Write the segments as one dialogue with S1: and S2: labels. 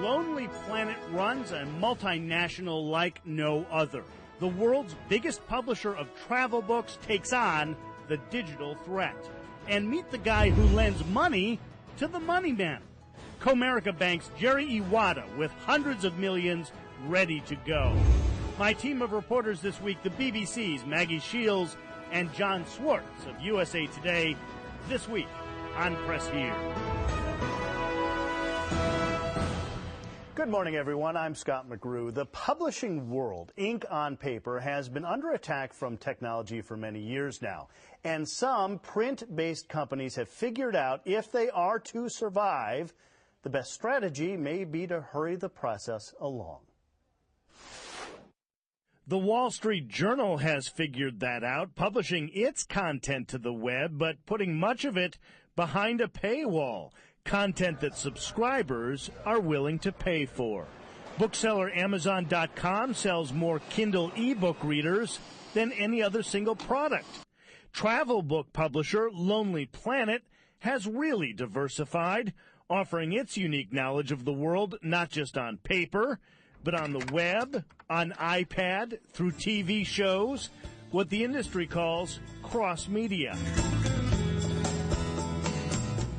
S1: Lonely Planet runs a multinational like no other. The world's biggest publisher of travel books takes on the digital threat. And meet the guy who lends money to the money men. Comerica Bank's Jerry Iwata with hundreds of millions ready to go. My team of reporters this week, the BBC's Maggie Shields and John Swartz of USA Today, this week on Press Here. Good morning, everyone. I'm Scott McGrew. The publishing world, ink on paper, has been under attack from technology for many years now. And some print-based companies have figured out if they are to survive, the best strategy may be to hurry the process along. The Wall Street Journal has figured that out, publishing its content to the web, but putting much of it behind a paywall. Content that subscribers are willing to pay for. Bookseller Amazon.com sells more Kindle ebook readers than any other single product. Travel book publisher Lonely Planet has really diversified, offering its unique knowledge of the world not just on paper, but on the web, on iPad, through TV shows, what the industry calls cross-media.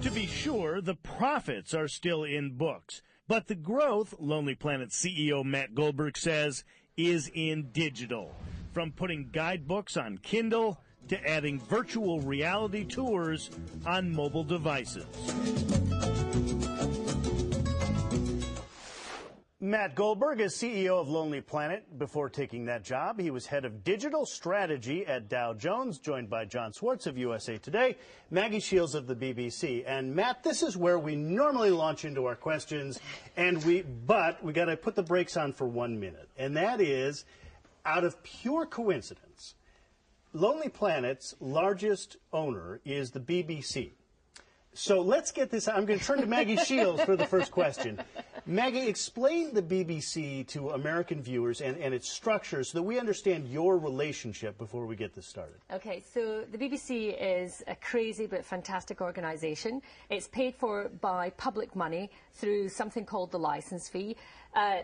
S1: To be sure, the profits are still in books, but the growth, Lonely Planet CEO Matt Goldberg says, is in digital. From putting guidebooks on Kindle to adding virtual reality tours on mobile devices. Matt Goldberg is CEO of Lonely Planet. Before taking that job, he was head of digital strategy at Dow Jones, joined by John Swartz of USA Today, Maggie Shields of the BBC. And Matt, this is where we normally launch into our questions, but we got to put the brakes on for 1 minute. And that is, out of pure coincidence, Lonely Planet's largest owner is the BBC. So let's get this. I'm going to turn to Maggie Shields for the first question. Maggie, explain the BBC to American viewers and its structure so that we understand your relationship before we get this started. Okay, so the BBC is a crazy but fantastic organisation. It's paid for by public money through something called the licence fee.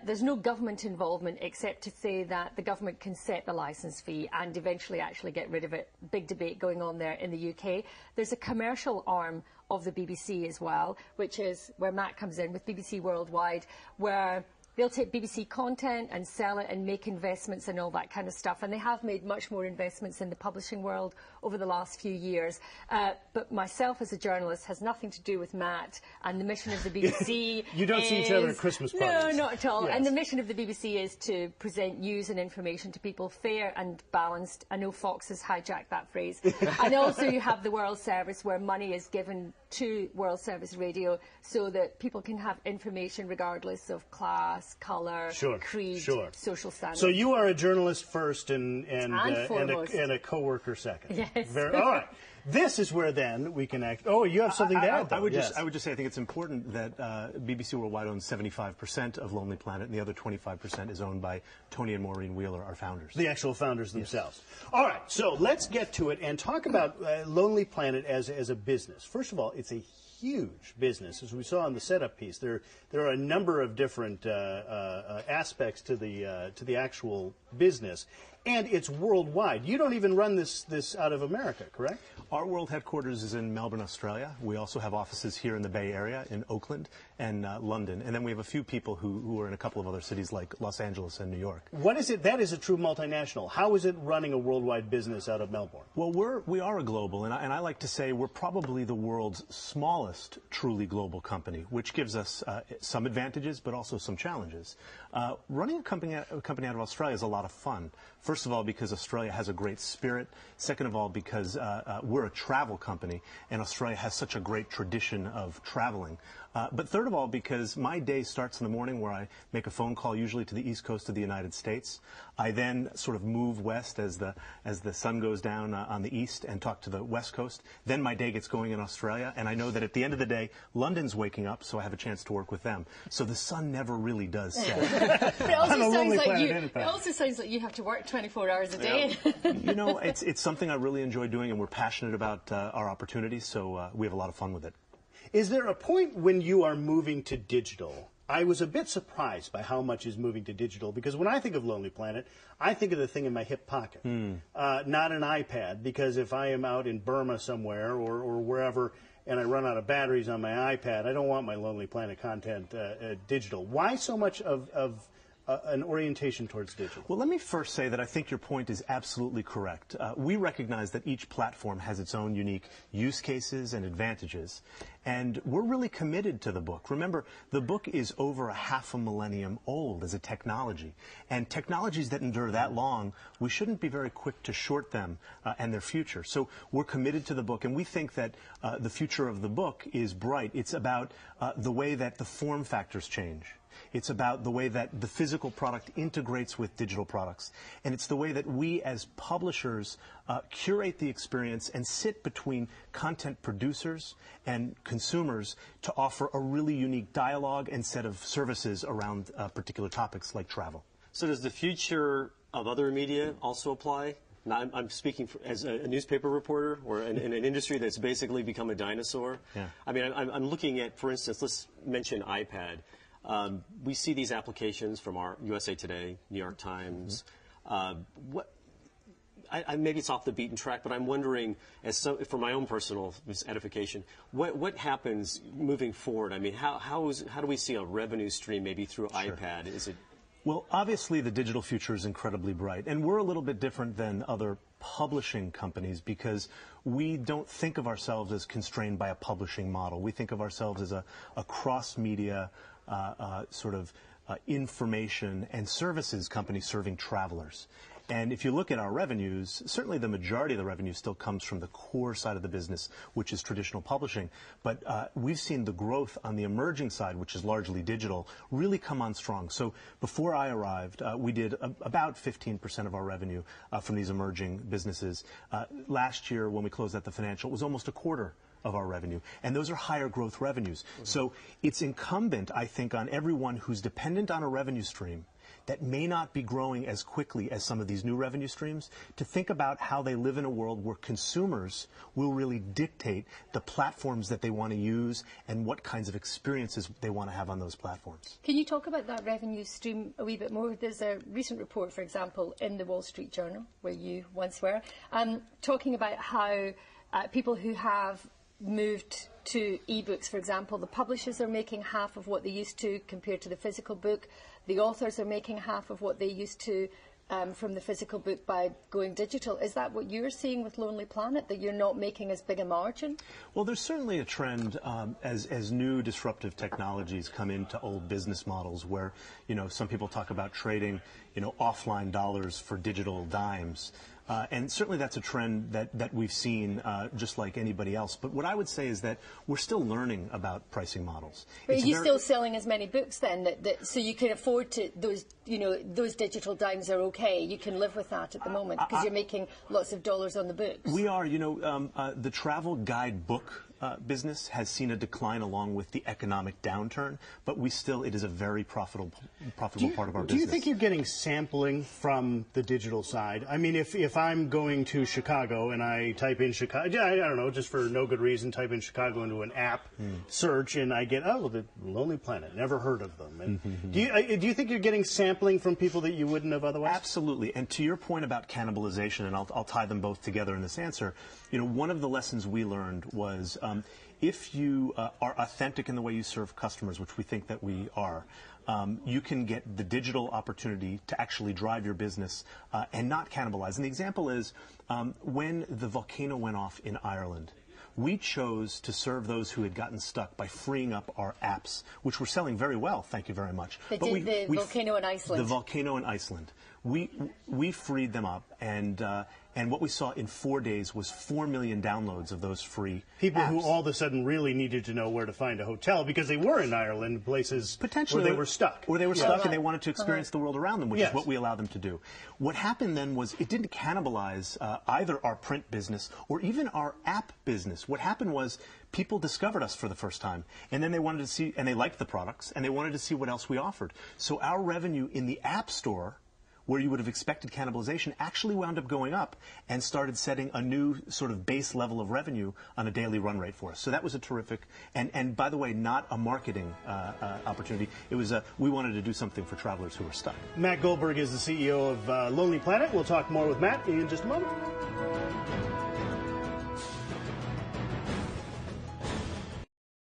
S1: There's no government involvement except to say that the government can set the licence fee and eventually actually get rid of it. Big debate going on there in the UK. There's a commercial arm of the BBC as well, which is where Matt comes in with BBC Worldwide, where they'll take BBC content and sell it and make investments and all that kind of stuff. And they have made much more investments in the publishing world over the last few years. But myself as a journalist has nothing to do with Matt and the mission of the BBC. You don't see each other at Christmas parties. No, not at all. Yes. And the mission of the BBC is to present news and information to people fair and balanced. I know Fox has hijacked that phrase. And also you have the World Service, where money is given to World Service Radio so that people can have information regardless of class, colour, creed, social standing. So you are a journalist first and a co-worker second. Yes. All right. This is where then we can act. Oh, you have something to add, though. I would just say I think it's important that BBC Worldwide owns 75% of Lonely Planet, and the other 25% is owned by Tony and Maureen Wheeler, our founders. The actual founders themselves. Yes. All right, so let's get to it and talk about Lonely Planet as a business. First of all, it's a huge business, as we saw in the setup piece. There are a number of different aspects to the actual business, and it's worldwide. You don't even run this out of America, correct? Our world headquarters is in Melbourne, Australia. We also have offices here in the Bay Area, in Oakland and London, and then we have a few people who are in a couple of other cities like Los Angeles and New York. What is it? That is a true multinational. How is it running a worldwide business out of Melbourne? Well, we are a global, and I like to say we're probably the world's smallest truly global company, which gives us some advantages but also some challenges. Running a company out of Australia is a lot of fun. First of all, because Australia has a great spirit. Second of all, because we're a travel company, and Australia has such a great tradition of traveling. But third of all, because my day starts in the morning where I make a phone call usually to the East Coast of the United States. I then sort of move west as the sun goes down on the east and talk to the West Coast. Then my day gets going in Australia, and I know that at the end of the day, London's waking up, so I have a chance to work with them. So the sun never really does set. It also sounds like you have to work 24 hours a day. Yeah. You know, it's something I really enjoy doing, and we're passionate about our opportunities, so we have a lot of fun with it. Is there a point when you are moving to digital I was a bit surprised by how much is moving to digital, because when I think of Lonely Planet, I think of the thing in my hip pocket, not an iPad, because if I am out in Burma somewhere or wherever and I run out of batteries on my iPad, I don't want my Lonely Planet content digital. Why so much of an orientation towards digital?
S2: Well, let me first say that I think your point is absolutely correct. We recognize that each platform has its own unique use cases and advantages, and we're really committed to the book. Remember, the book is over half a millennium old as a technology, and technologies that endure that long, we shouldn't be very quick to short them and their future. So we're committed to the book, and we think that the future of the book is bright. It's about the way that the form factors change. It's about the way that the physical product integrates with digital products. And it's the way that we as publishers curate the experience and sit between content producers and consumers to offer a really unique dialogue and set of services around particular topics like travel.
S3: So does the future of other media also apply? Now, I'm speaking as a newspaper reporter or in an industry that's basically become a dinosaur.
S2: Yeah. I
S3: mean, I'm looking at, for instance, let's mention iPad. We see these applications from our USA Today, New York Times. Maybe it's off the beaten track, but I'm wondering, for my own personal edification, what happens moving forward? I mean, how do we see a revenue stream maybe through iPad? Is it?
S2: Well, obviously the digital future is incredibly bright, and we're a little bit different than other publishing companies because we don't think of ourselves as constrained by a publishing model. We think of ourselves as a cross-media sort of information and services company serving travelers. And if you look at our revenues, certainly the majority of the revenue still comes from the core side of the business, which is traditional publishing. But we've seen the growth on the emerging side, which is largely digital, really come on strong. So before I arrived, we did about 15% of our revenue from these emerging businesses. Last year, when we closed out the financial, it was almost a quarter of our revenue. And those are higher growth revenues. So it's incumbent, I think, on everyone who's dependent on a revenue stream that may not be growing as quickly as some of these new revenue streams, to think about how they live in a world where consumers will really dictate the platforms that they want to use and what kinds of experiences they want to have on those platforms.
S4: Can you talk about that revenue stream a wee bit more? There's a recent report, for example, in the Wall Street Journal, where you once were, talking about how people who have moved to ebooks, for example, the publishers are making half of what they used to compared to the physical book. The authors are making half of what they used to from the physical book by going digital. Is that what you're seeing with Lonely Planet, that you're not making as big a margin?
S2: Well, there's certainly a trend as new disruptive technologies come into old business models where, you know, some people talk about trading, you know, offline dollars for digital dimes. And certainly that's a trend that we've seen just like anybody else. But what I would say is that we're still learning about pricing models.
S4: But are you still selling as many books then, so you can afford to, those digital dimes are okay? You can live with that at the moment because you're making lots of dollars on the books.
S2: We are. You know, the travel guide book business has seen a decline along with the economic downturn, but it is a very profitable part of our business.
S1: Do you think you're getting sampling from the digital side? I mean, if I'm going to Chicago and I type in Chicago, I don't know, just for no good reason, type in Chicago into an app search, and I get, oh, the Lonely Planet, never heard of them. And do you think you're getting sampling from people that you wouldn't have otherwise?
S2: Absolutely. And to your point about cannibalization, and I'll tie them both together in this answer, you know, one of the lessons we learned was if you are authentic in the way you serve customers, which we think that we are, you can get the digital opportunity to actually drive your business and not cannibalize. And the example is when the volcano went off in Ireland, we chose to serve those who had gotten stuck by freeing up our apps, which were selling very well, thank you very much.
S4: The volcano in Iceland.
S2: The volcano in Iceland. We freed them up, and what we saw in 4 days was 4 million downloads of those free
S1: people
S2: apps.
S1: Who all of a sudden really needed to know where to find a hotel because they were in Ireland, places
S2: potentially
S1: where they were stuck.
S2: Or they were stuck and they wanted to experience the world around them, which is what we allow them to do. What happened then was it didn't cannibalize either our print business or even our app business. What happened was people discovered us for the first time, and then they wanted to see, and they liked the products, and they wanted to see what else we offered. So our revenue in the App Store where you would have expected cannibalization actually wound up going up and started setting a new sort of base level of revenue on a daily run rate for us. So that was a terrific, and by the way, not a marketing opportunity. It was we wanted to do something for travelers who were stuck.
S1: Matt Goldberg is the CEO of Lonely Planet. We'll talk more with Matt in just a moment.